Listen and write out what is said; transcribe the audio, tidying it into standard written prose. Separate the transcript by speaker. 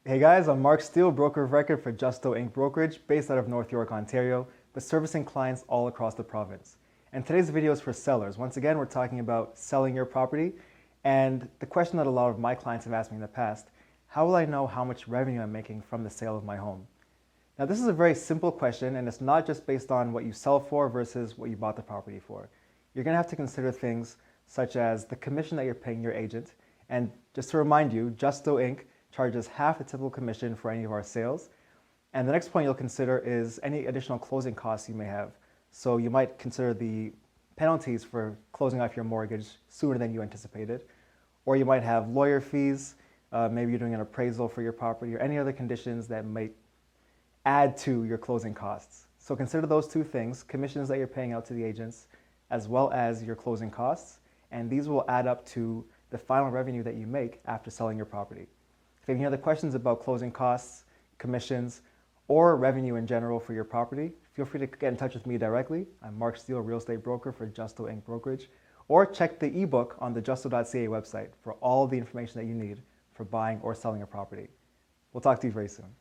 Speaker 1: Hey guys, I'm Mark Steele, broker of record for Justo Inc. Brokerage, based out of North York, Ontario, but servicing clients all across the province. And today's video is for sellers. Once again, we're talking about selling your property. And the question that a lot of my clients have asked me in the past, how will I know how much revenue I'm making from the sale of my home? Now, this is a very simple question, and it's not just based on what you sell for versus what you bought the property for. You're going to have to consider things such as the commission that you're paying your agent. And just to remind you, Justo Inc. charges half the typical commission for any of our sales. And the next point you'll consider is any additional closing costs you may have. So you might consider the penalties for closing off your mortgage sooner than you anticipated, or you might have lawyer fees, maybe you're doing an appraisal for your property, or any other conditions that might add to your closing costs. So consider those two things, commissions that you're paying out to the agents, as well as your closing costs, and these will add up to the final revenue that you make after selling your property. If you have any other questions about closing costs, commissions, or revenue in general for your property, feel free to get in touch with me directly. I'm Mark Steele, real estate broker for Justo Inc. Brokerage, or check the ebook on the justo.ca website for all the information that you need for buying or selling a property. We'll talk to you very soon.